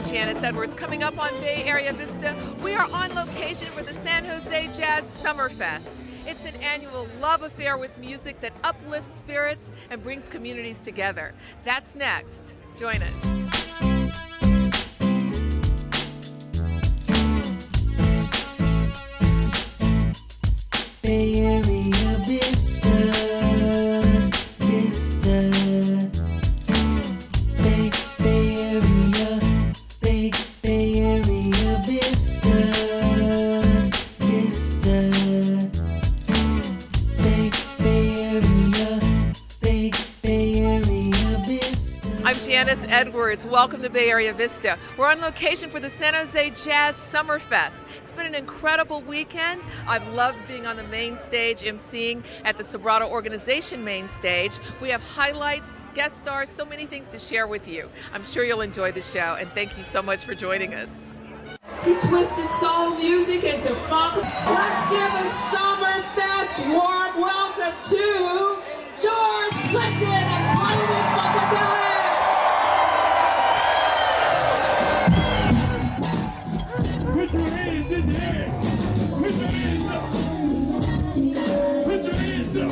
I'm Janice Edwards. Coming up on Bay Area Vista, we are on location for the San Jose Jazz Summerfest. It's an annual love affair with music that uplifts spirits and brings communities together. That's next. Join us. Bay Area Vista, Vista. Bay Area, Bay Area Vista, Vista. Bay Area, Bay Area Vista. I'm Janice Edwards. Welcome to Bay Area Vista. We're on location for the San Jose Jazz Summerfest. It's been an incredible weekend. I've loved being on the main stage, emceeing at the Sobrato Organization main stage. We have highlights, guest stars, so many things to share with you. I'm sure you'll enjoy the show, and thank you so much for joining us. He twisted soul music into funk. Let's give a Summerfest warm welcome to George Clinton and Parliament Funkadelic. Put your hands in the air. Put your hands up. Put your hands up.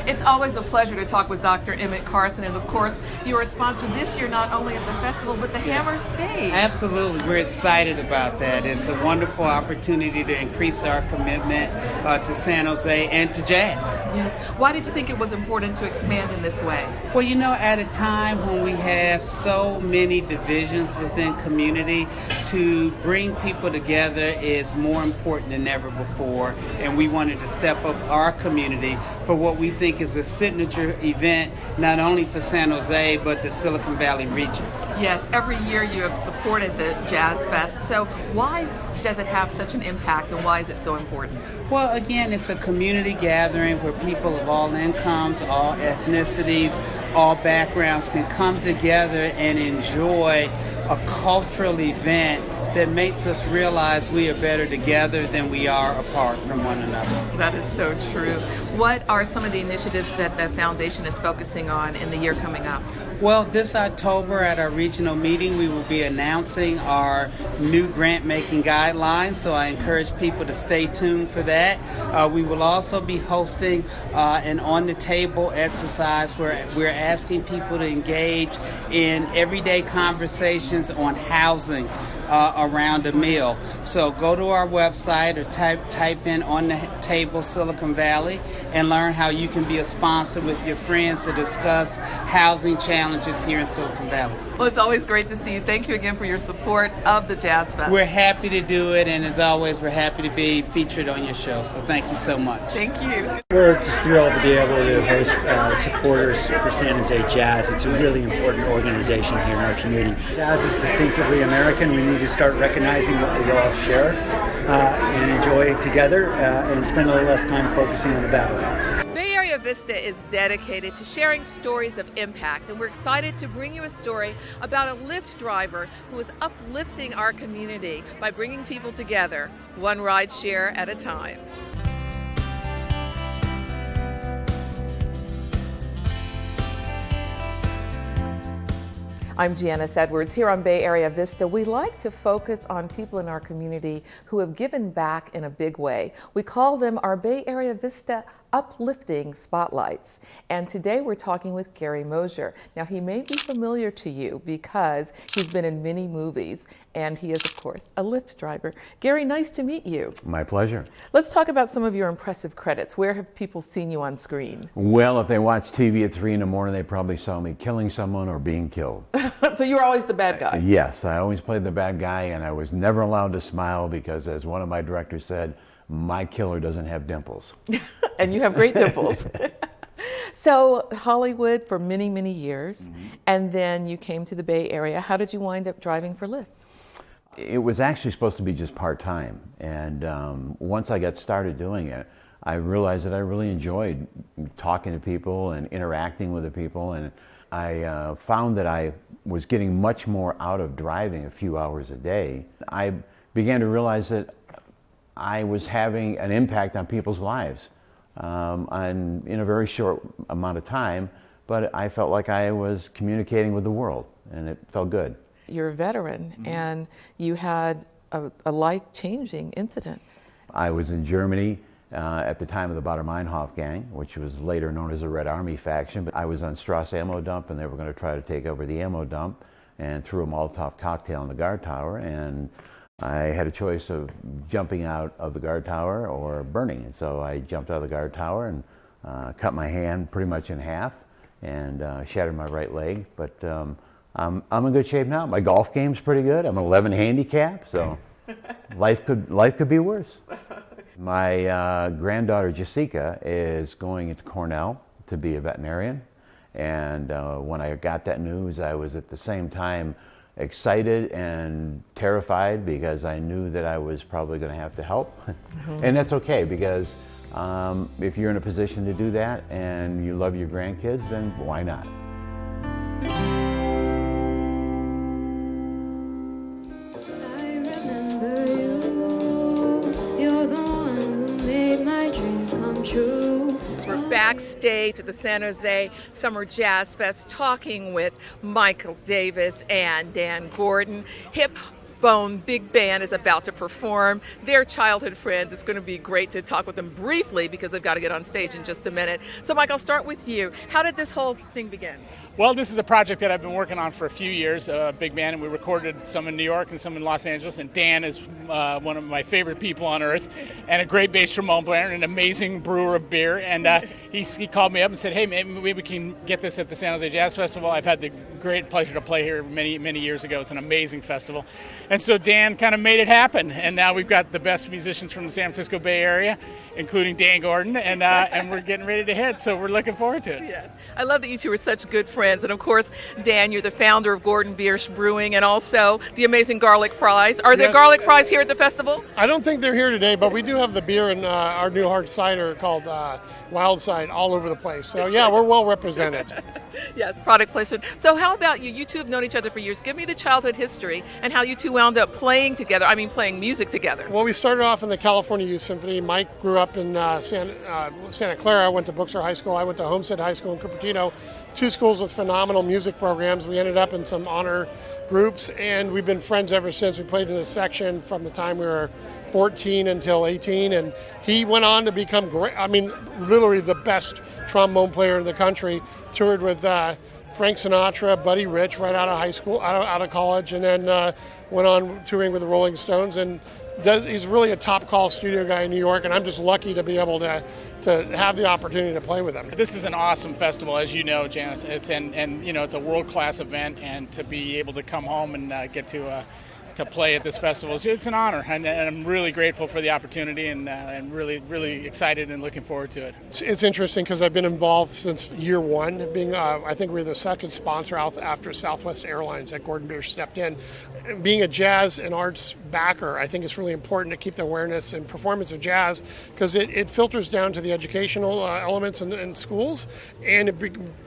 It's always a pleasure to talk with Dr. Emmett Carson, and of course, you are a sponsor this year not only of the festival, but the Hammer Stage. Absolutely, we're excited about that. It's a wonderful opportunity to increase our commitment to San Jose and to jazz. Yes. Why did you think it was important to expand in this way? Well, you know, at a time when we have so many divisions within community, to bring people together is more important than ever before, and we wanted to step up our community for what we think is a signature event, not only for San Jose, but the Silicon Valley region. Yes, every year you have supported the Jazz Fest, so why does it have such an impact, and why is it so important? Well, again, it's a community gathering where people of all incomes, all ethnicities, all backgrounds can come together and enjoy a cultural event that makes us realize we are better together than we are apart from one another. That is so true. What are some of the initiatives that the foundation is focusing on in the year coming up? Well, this October at our regional meeting, we will be announcing our new grant-making guidelines, so I encourage people to stay tuned for that. We will also be hosting an on-the-table exercise where we're asking people to engage in everyday conversations on housing around a meal. So go to our website or type in On the Table Silicon Valley and learn how you can be a sponsor with your friends to discuss housing challenges here in Silicon Valley. Well, it's always great to see you. Thank you again for your support of the Jazz Fest. We're happy to do it, and as always, we're happy to be featured on your show. So thank you so much. Thank you. We're just thrilled to be able to host supporters for San Jose Jazz. It's a really important organization here in our community. Jazz is distinctively American. We need to start recognizing what we all share and enjoy together and spend a little less time focusing on the battles. Bay Area Vista is dedicated to sharing stories of impact, and we're excited to bring you a story about a Lyft driver who is uplifting our community by bringing people together, one ride share at a time. I'm Janice Edwards. Here on Bay Area Vista, we like to focus on people in our community who have given back in a big way. We call them our Bay Area Vista Uplifting Spotlights. And today we're talking with Gary Mosier. Now, he may be familiar to you because he's been in many movies, and he is, of course, a Lyft driver. Gary, nice to meet you. My pleasure. Let's talk about some of your impressive credits. Where have people seen you on screen? Well, if they watch TV at 3 in the morning, they probably saw me killing someone or being killed. So you were always the bad guy? Yes, I always played the bad guy, and I was never allowed to smile because, as one of my directors said, my killer doesn't have dimples. And you have great dimples. So Hollywood for many, many years, and then you came to the Bay Area. How did you wind up driving for Lyft? It was actually supposed to be just part-time, and once I got started doing it, I realized that I really enjoyed talking to people and interacting with the people, and I found that I was getting much more out of driving a few hours a day. I began to realize that I was having an impact on people's lives in a very short amount of time, but I felt like I was communicating with the world, and it felt good. You're a veteran, and you had a life-changing incident. I was in Germany at the time of the Baader-Meinhof gang, which was later known as the Red Army faction. But I was on Strasse ammo dump, and they were going to try to take over the ammo dump, and threw a Molotov cocktail in the guard tower, and I had a choice of jumping out of the guard tower or burning. And so I jumped out of the guard tower and cut my hand pretty much in half and shattered my right leg. But I'm in good shape now. My golf game's pretty good. I'm an 11 handicap, so life could be worse. My granddaughter Jessica is going into Cornell to be a veterinarian, and when I got that news, I was at the same time excited and terrified because I knew that I was probably going to have to help. And that's okay, because if you're in a position to do that and you love your grandkids, then why not? I remember you. You're the one who made my dreams come true. We're backstage at the San Jose Summer Jazz Fest talking with Michael Davis and Dan Gordon. Hip Bone Big Band is about to perform. They're childhood friends. It's going to be great to talk with them briefly because they've got to get on stage in just a minute. So Mike, I'll start with you. How did this whole thing begin? Well, this is a project that I've been working on for a few years, Big Band, and we recorded some in New York and some in Los Angeles, and Dan is one of my favorite people on earth, and a great bass trombone player, and an amazing brewer of beer, and he called me up and said, hey, maybe we can get this at the San Jose Jazz Festival. I've had the great pleasure to play here many, many years ago. It's an amazing festival. And so Dan kind of made it happen, and now we've got the best musicians from the San Francisco Bay Area, including Dan Gordon, and we're getting ready to hit, so we're looking forward to it. Yeah. I love that you two are such good friends. And of course, Dan, you're the founder of Gordon Biersch Brewing and also the amazing garlic fries. Are there garlic fries here at the festival? I don't think they're here today, but we do have the beer and our new hard cider called Wild Side all over the place. So yeah, we're well represented. Yes, product placement. So how about you? You two have known each other for years. Give me the childhood history and how you two wound up playing together. I mean, playing music together. Well, we started off in the California Youth Symphony. Mike grew up in Santa Clara, went to Booksar High School. I went to Homestead High School in Cupertino. Two schools with phenomenal music programs. We ended up in some honor groups, and we've been friends ever since. We played in a section from the time we were 14 until 18, and he went on to become great. I mean, literally the best trombone player in the country. Toured with Frank Sinatra, Buddy Rich, right out of high school, out of college, and then went on touring with the Rolling Stones. And he's really a top call studio guy in New York, and I'm just lucky to be able to have the opportunity to play with him. This is an awesome festival, as you know, Janice. It's it's a world-class event, and to be able to come home and get to play at this festival, it's an honor, and I'm really grateful for the opportunity, and really, really excited and looking forward to it. It's interesting because I've been involved since year one, being I think we're the second sponsor after Southwest Airlines that Gordon Biersch stepped in. Being a jazz and arts backer, I think it's really important to keep the awareness and performance of jazz because it filters down to the educational elements in schools, and it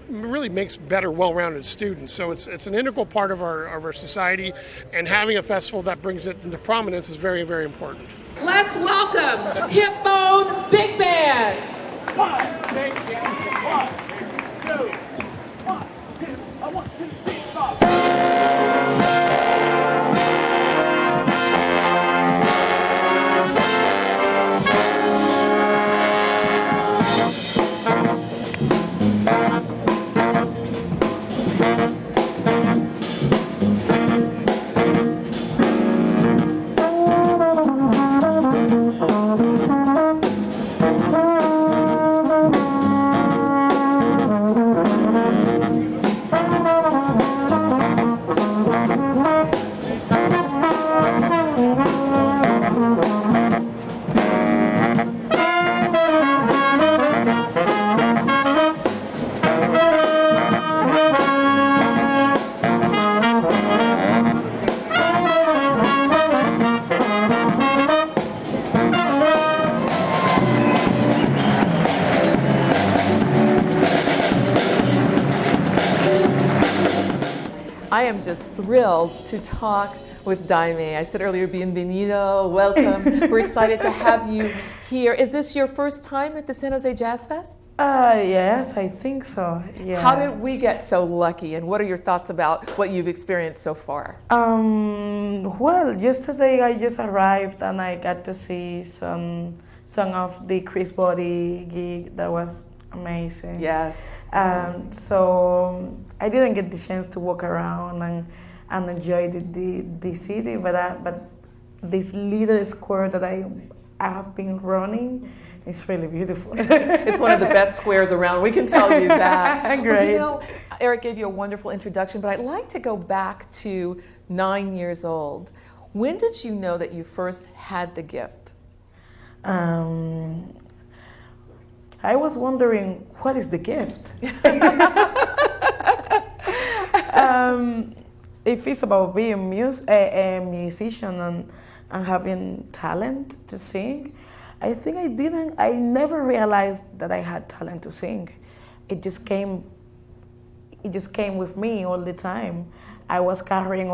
really makes better, well-rounded students. So it's an integral part of our society, and having a festival that brings it into prominence is very, very important. Let's welcome Hip Bone Big Band. 1, 2, 1, 2, 1, 2, 3, 4. I am just thrilled to talk with Dayme. I said earlier, bienvenido, welcome. We're excited to have you here. Is this your first time at the San Jose Jazz Fest? Yes, I think so. Yeah. How did we get so lucky, and what are your thoughts about what you've experienced so far? Well, yesterday I just arrived and I got to see some of the Chris Botti gig. That was amazing. Yes. So I didn't get the chance to walk around and enjoy the city, but this little square that I have been running, it's really beautiful. It's one of the best squares around. We can tell you that. Great. Well, you know, Eric gave you a wonderful introduction, but I'd like to go back to 9 years old. When did you know that you first had the gift? I was wondering, what is the gift? If it's about being a musician and having talent to sing, I think I never realized that I had talent to sing. It just came with me all the time. I was carrying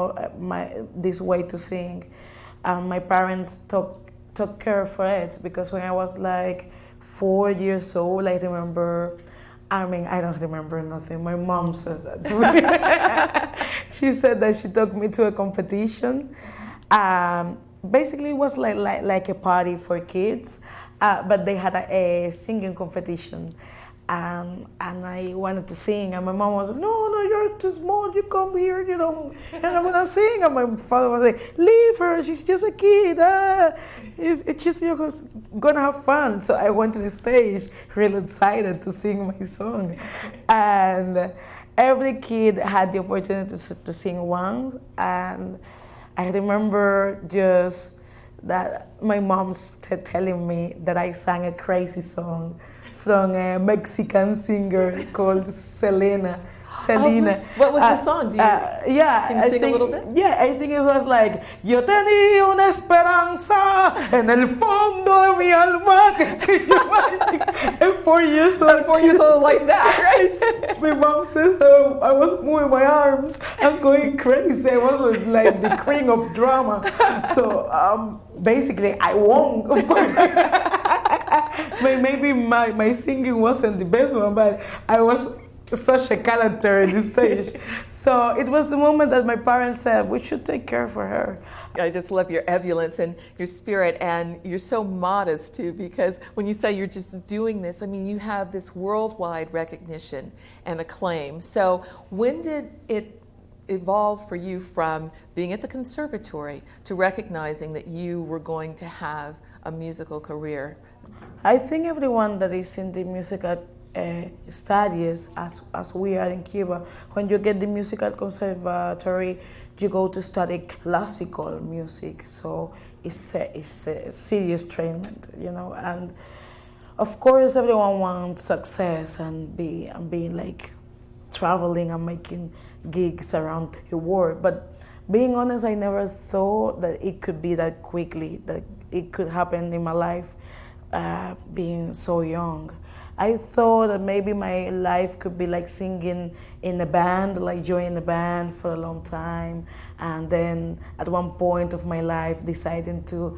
this way to sing. My parents took care for it, because when I was like 4 years old, I remember, I don't remember nothing. My mom says that to me. She said that she took me to a competition. Basically, it was like a party for kids, but they had a singing competition. And I wanted to sing, and my mom was like, no, you're too small, you come here, you don't, and I'm gonna sing. And my father was like, leave her, she's just a kid, she's gonna have fun. So I went to the stage, really excited to sing my song. And every kid had the opportunity to sing once, and I remember just that my mom telling me that I sang a crazy song from a Mexican singer called Selena. What was the song? Do you, can you sing a little bit? Yeah, I think it was like, yo tenía una esperanza en el fondo de mi alma. And 4 years old. 4 years old like that, right? My mom says that I was moving my arms and going crazy. I was like the queen of drama. So basically, I won. Maybe my singing wasn't the best one, but I was such a character in the stage. So it was the moment that my parents said, we should take care for her. I just love your ebullience and your spirit, and you're so modest too, because when you say you're just doing this, I mean, you have this worldwide recognition and acclaim. So when did it evolve for you from being at the conservatory to recognizing that you were going to have a musical career? I think everyone that is in the musical studies, as we are in Cuba, when you get the musical conservatory, you go to study classical music. So it's a serious training, you know. And of course, everyone wants success and being like traveling and making gigs around the world. But being honest, I never thought that it could be that quickly, that it could happen in my life, being so young. I thought that maybe my life could be like singing in a band, like joining a band for a long time, and then at one point of my life deciding to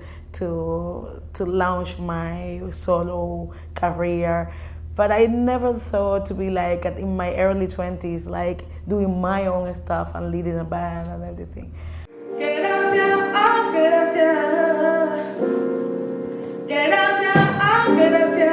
launch my solo career. But I never thought to be like in my early 20s, like doing my own stuff and leading a band and everything. Gracias, gracias. Gracias, gracias.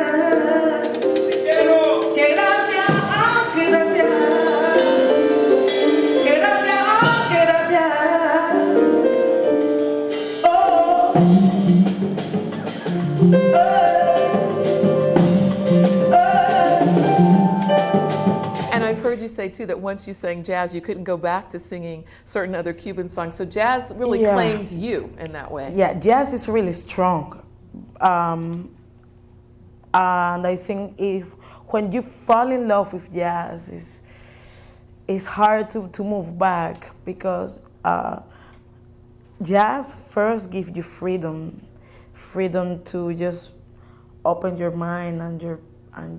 And I've heard you say too that once you sang jazz, you couldn't go back to singing certain other Cuban songs. So jazz really claimed you in that way. Yeah, jazz is really strong. And I think when you fall in love with jazz, it's hard to move back, because jazz first gives you freedom to just open your mind and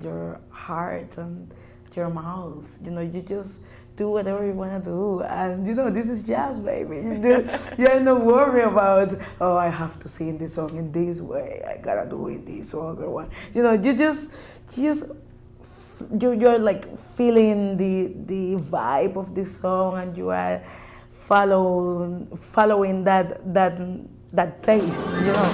your heart and your mouth. You know, you just do whatever you want to do. And you know, this is jazz, baby. You have no worry about, oh, I have to sing this song in this way. I gotta do it this other one. You know, you're like feeling the vibe of the song, and you are following that taste, you know.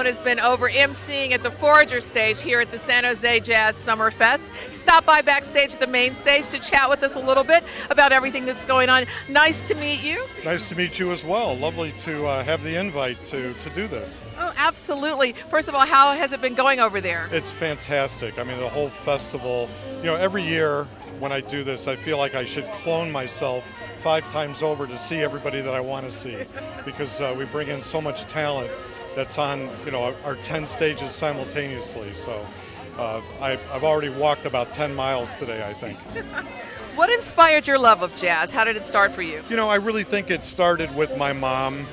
Has been over emceeing at the Forager stage here at the San Jose Jazz Summer Fest. Stop by backstage at the main stage to chat with us a little bit about everything that's going on. Nice to meet you. Nice to meet you as well. Lovely to have the invite to do this. Oh, absolutely. First of all, how has it been going over there? It's fantastic. I mean, the whole festival, you know, every year when I do this, I feel like I should clone myself 5 times over to see everybody that I want to see, because we bring in so much talent that's on, you know, our 10 stages simultaneously. So I've already walked about 10 miles today, I think. What inspired your love of jazz? How did it start for you? You know, I really think it started with my mom.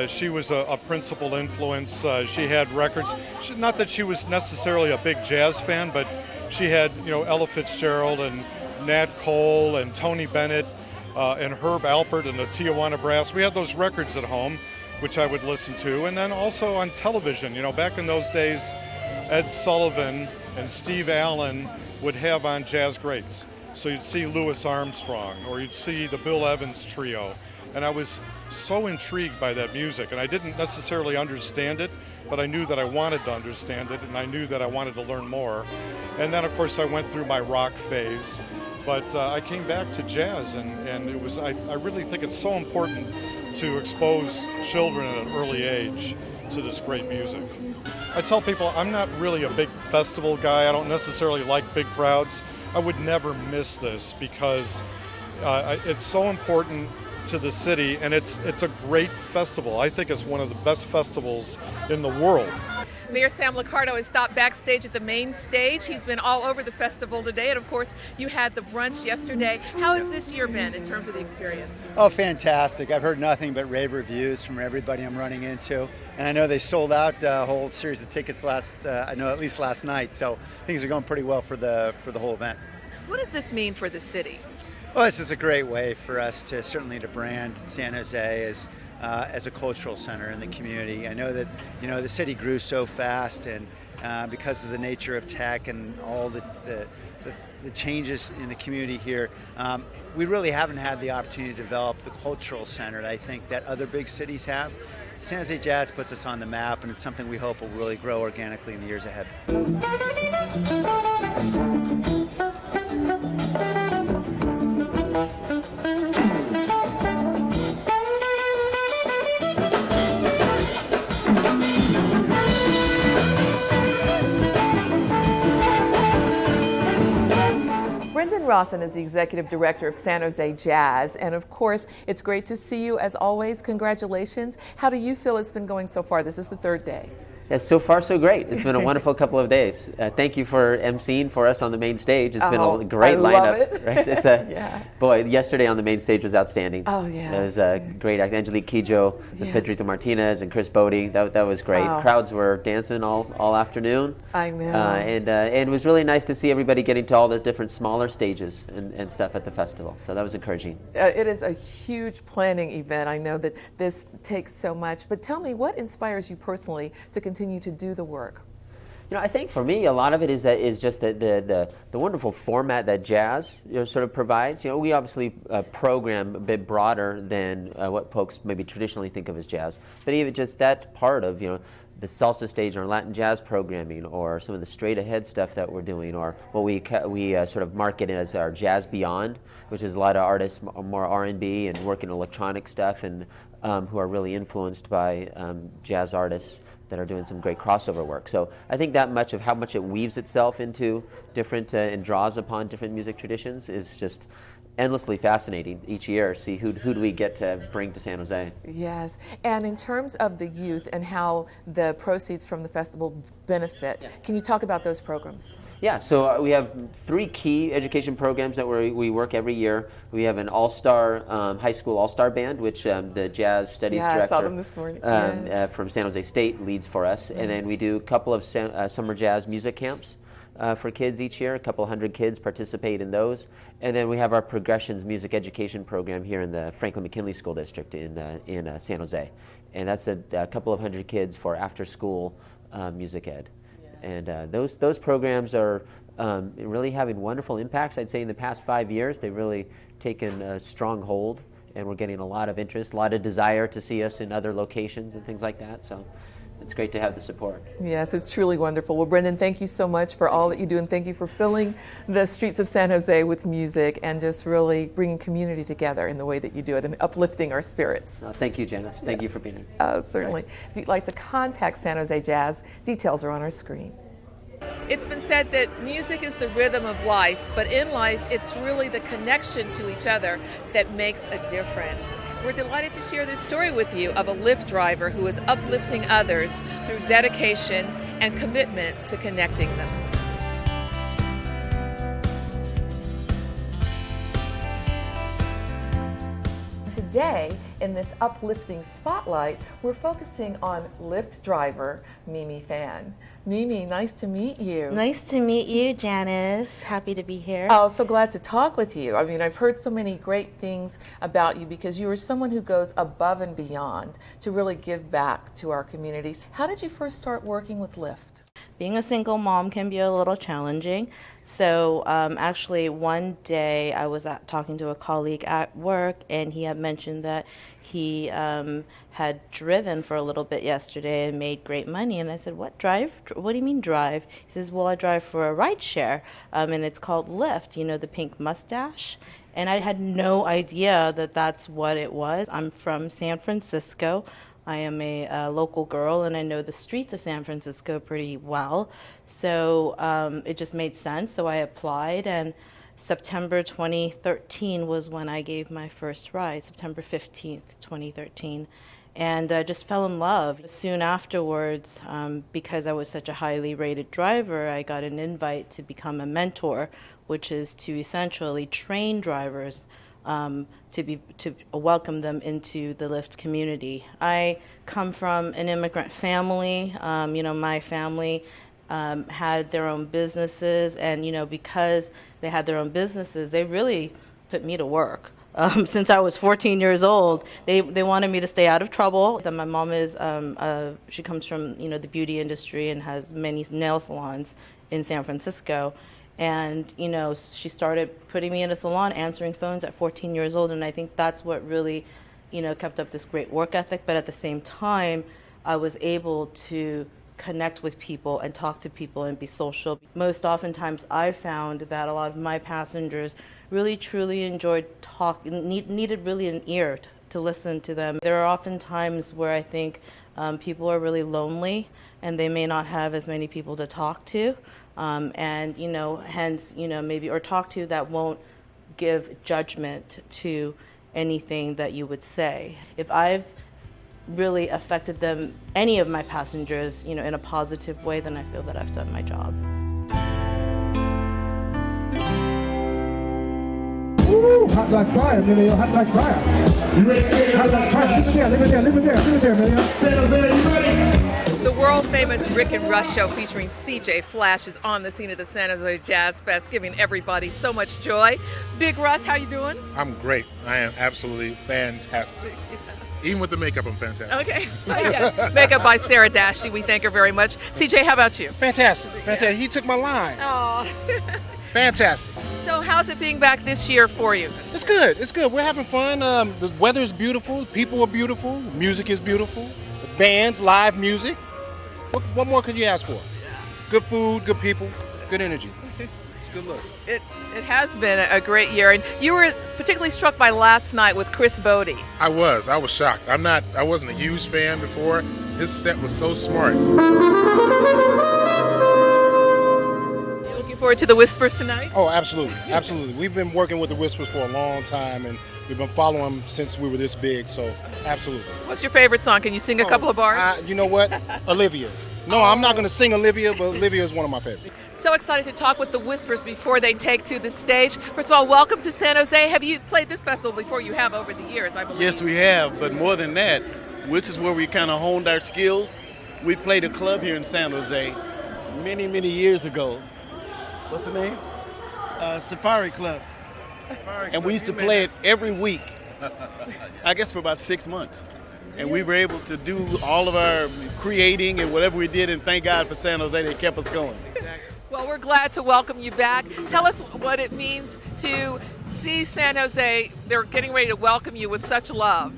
She was a principal influence. She had records. Not that she was necessarily a big jazz fan, but she had, you know, Ella Fitzgerald and Nat Cole and Tony Bennett and Herb Alpert and the Tijuana Brass. We had those records at home, which I would listen to. And then also on television, you know, back in those days, Ed Sullivan and Steve Allen would have on jazz greats. So you'd see Louis Armstrong, or you'd see the Bill Evans Trio. And I was so intrigued by that music, and I didn't necessarily understand it, but I knew that I wanted to understand it, and I knew that I wanted to learn more. And then, of course, I went through my rock phase, but I came back to jazz, and it was, I really think it's so important to expose children at an early age to this great music. I tell people I'm not really a big festival guy. I don't necessarily like big crowds. I would never miss this because it's so important to the city, and it's a great festival. I think it's one of the best festivals in the world. Mayor Sam Liccardo has stopped backstage at the main stage. He's been all over the festival today, and of course, you had the brunch yesterday. How has this year been in terms of the experience? Oh, fantastic. I've heard nothing but rave reviews from everybody I'm running into. And I know they sold out a whole series of tickets I know at least last night. So things are going pretty well for the whole event. What does this mean for the city? Well, this is a great way for us to brand San Jose as a cultural center in the community. I know that, you know, the city grew so fast, and because of the nature of tech and all the changes in the community here, we really haven't had the opportunity to develop the cultural center that I think that other big cities have. San Jose Jazz puts us on the map, and it's something we hope will really grow organically in the years ahead. Rawson is the Executive Director of San Jose Jazz, and of course, it's great to see you as always. Congratulations. How do you feel it's been going so far? This is the 3rd day. Yes, so far so great. It's been a wonderful couple of days. Thank you for emceeing for us on the main stage. It's been a great lineup. Love it. Right? It's boy, yesterday on the main stage was outstanding. Oh yeah. It was great. Angelique Kidjo, and Pedrito Martinez, and Chris Botti. That was great. Crowds were dancing all afternoon. I know. And it was really nice to see everybody getting to all the different smaller stages and stuff at the festival. So that was encouraging. It is a huge planning event. I know that this takes so much. But tell me, what inspires you personally to continue to do the work? I think for me, a lot of it is just the wonderful format that jazz sort of provides. We obviously program a bit broader than what folks maybe traditionally think of as jazz, but even just that part of the salsa stage or Latin jazz programming, or some of the straight ahead stuff that we're doing, or what we sort of market as our Jazz Beyond, which is a lot of artists more R&B and working electronic stuff, and who are really influenced by jazz artists that are doing some great crossover work. So I think that much of how much it weaves itself into different and draws upon different music traditions is just endlessly fascinating each year. See who do we get to bring to San Jose. Yes, and in terms of the youth and how the proceeds from the festival benefit, can you talk about those programs? Yeah, so we have 3 key education programs that we work every year. We have an all-star high school all-star band, which the jazz studies director I saw them this morning. From San Jose State leads for us. And then we do a couple of summer jazz music camps for kids each year. A couple hundred kids participate in those. And then we have our Progressions music education program here in the Franklin McKinley School District in San Jose. And that's a couple of hundred kids for after-school music ed. And those programs are really having wonderful impacts. I'd say in the past 5 years, they've really taken a strong hold, and we're getting a lot of interest, a lot of desire to see us in other locations and things like that. So it's great to have the support. Yes, it's truly wonderful. Well, Brendan, thank you so much for all that you do, and thank you for filling the streets of San Jose with music and just really bringing community together in the way that you do it and uplifting our spirits. Thank you, Janice. Thank you for being here. Certainly. If you'd like to contact San Jose Jazz, details are on our screen. It's been said that music is the rhythm of life, but in life, it's really the connection to each other that makes a difference. We're delighted to share this story with you of a Lyft driver who is uplifting others through dedication and commitment to connecting them. Today, in this uplifting spotlight, we're focusing on Lyft driver Mimi Fan. Mimi, nice to meet you. Nice to meet you, Janice. Happy to be here. Oh, so glad to talk with you. I mean, I've heard so many great things about you because you are someone who goes above and beyond to really give back to our communities. How did you first start working with Lyft? Being a single mom can be a little challenging. So actually one day I was talking to a colleague at work, and he had mentioned that he had driven for a little bit yesterday and made great money. And I said, what, drive? What do you mean drive? He says, well, I drive for a ride share, and it's called Lyft, the pink mustache. And I had no idea that that's what it was. I'm from San Francisco. I am a local girl, and I know the streets of San Francisco pretty well. So it just made sense. So I applied, and September 2013 was when I gave my first ride, September 15th, 2013. And I just fell in love. Soon afterwards, because I was such a highly rated driver, I got an invite to become a mentor, which is to essentially train drivers to welcome them into the Lyft community. I come from an immigrant family. My family had their own businesses, and because they had their own businesses, they really put me to work. Since I was 14 years old, they wanted me to stay out of trouble. Then my mom is she comes from the beauty industry and has many nail salons in San Francisco. And, she started putting me in a salon, answering phones at 14 years old. And I think that's what really, kept up this great work ethic. But at the same time, I was able to connect with people and talk to people and be social. Most oftentimes, I found that a lot of my passengers really, truly enjoyed needed really an ear to listen to them. There are often times where I think people are really lonely and they may not have as many people to talk to. Hence, maybe, or talk to that won't give judgment to anything that you would say. If I've really affected them, any of my passengers, in a positive way, then I feel that I've done my job. Woo! Hot like fire, Emilio, hot like fire. You ready? Hot like fire. Leave it there, Emilio. San Jose, you ready? The world-famous Rick and Russ show featuring CJ Flash is on the scene of the San Jose Jazz Fest, giving everybody so much joy. Big Russ, how you doing? I'm great. I am absolutely fantastic. Even with the makeup, I'm fantastic. Okay. Yes. Makeup by Sarah Dashy. We thank her very much. CJ, how about you? Fantastic. Fantastic. He took my line. Oh. Fantastic. So how's it being back this year for you? It's good. It's good. We're having fun. The weather is beautiful. People are beautiful. Music is beautiful. The bands, live music. What more could you ask for? Good food, good people, good energy. It's good look. It has been a great year, and you were particularly struck by last night with Chris Botti. I was shocked. I wasn't a huge fan before. His set was so smart. You looking forward to the Whispers tonight? Oh, absolutely. Absolutely. We've been working with the Whispers for a long time, and we've been following them since we were this big, so absolutely. What's your favorite song? Can you sing a couple of bars? You know what? Olivia. No, I'm not going to sing Olivia, but Olivia is one of my favorites. So excited to talk with the Whispers before they take to the stage. First of all, welcome to San Jose. Have you played this festival before? You have over the years, I believe. Yes, we have, but more than that, which is where we kind of honed our skills. We played a club here in San Jose many, many years ago. What's the name? Safari Club. And we used to play it every week, I guess for about 6 months. And we were able to do all of our creating and whatever we did, and thank God for San Jose, they kept us going. Well, we're glad to welcome you back. Tell us what it means to see San Jose. They're getting ready to welcome you with such love.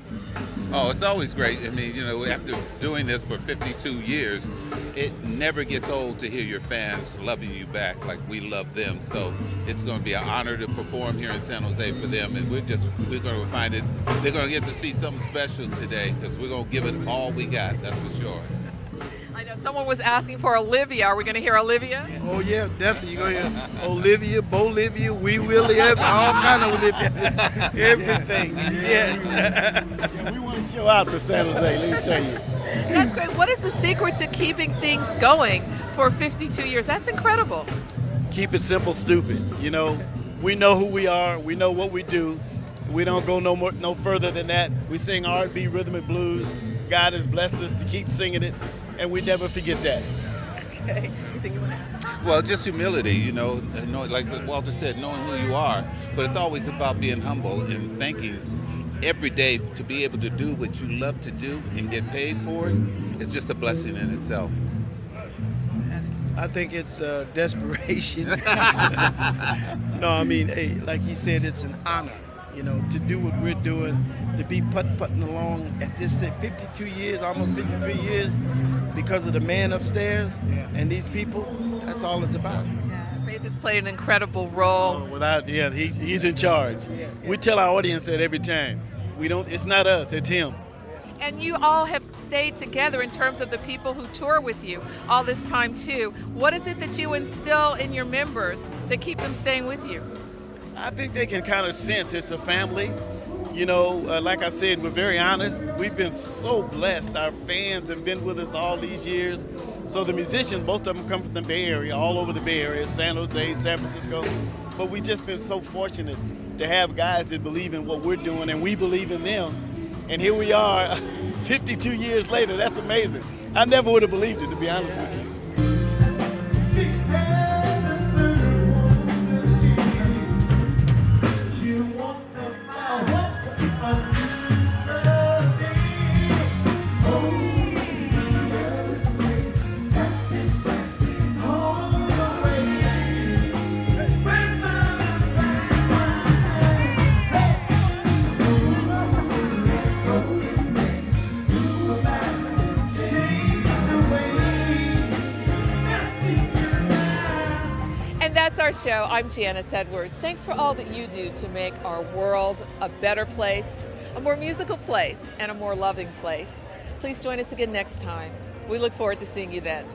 Oh, it's always great. I mean, you know, after doing this for 52 years, it never gets old to hear your fans loving you back like we love them. So it's going to be an honor to perform here in San Jose for them. And we're going to find it, they're going to get to see something special today because we're going to give it all we got, that's for sure. I know someone was asking for Olivia. Are we going to hear Olivia? Oh, yeah, definitely. You're going to hear Olivia, Bolivia, We Willie, all kind of Olivia. Everything, yes. We want to show out for San Jose, let me tell you. That's great. What is the secret to keeping things going for 52 years? That's incredible. Keep it simple, stupid. You know, we know who we are. We know what we do. We don't go no further than that. We sing R&B, rhythm and blues. God has blessed us to keep singing it, and we never forget that. Okay. You think you want to add? Well, just humility, you know, like Walter said, knowing who you are. But it's always about being humble and thanking every day to be able to do what you love to do and get paid for it. It's just a blessing in itself. I think it's desperation. No, I mean, hey, like he said, it's an honor, you know, to do what we're doing, to be putting along at this 52 years, almost 53 years, because of the man upstairs and these people. That's all it's about. Faith has played an incredible role. He's in charge. We tell our audience that every time. It's not us, it's him. And you all have stayed together in terms of the people who tour with you all this time too. What is it that you instill in your members that keep them staying with you? I think they can kind of sense it's a family. You know, like I said, we're very honest. We've been so blessed. Our fans have been with us all these years. So the musicians, most of them come from the Bay Area, all over the Bay Area, San Jose, San Francisco. But we've just been so fortunate to have guys that believe in what we're doing, and we believe in them. And here we are, 52 years later. That's amazing. I never would have believed it, to be honest with you. That's our show. I'm Janice Edwards. Thanks for all that you do to make our world a better place, a more musical place, and a more loving place. Please join us again next time. We look forward to seeing you then.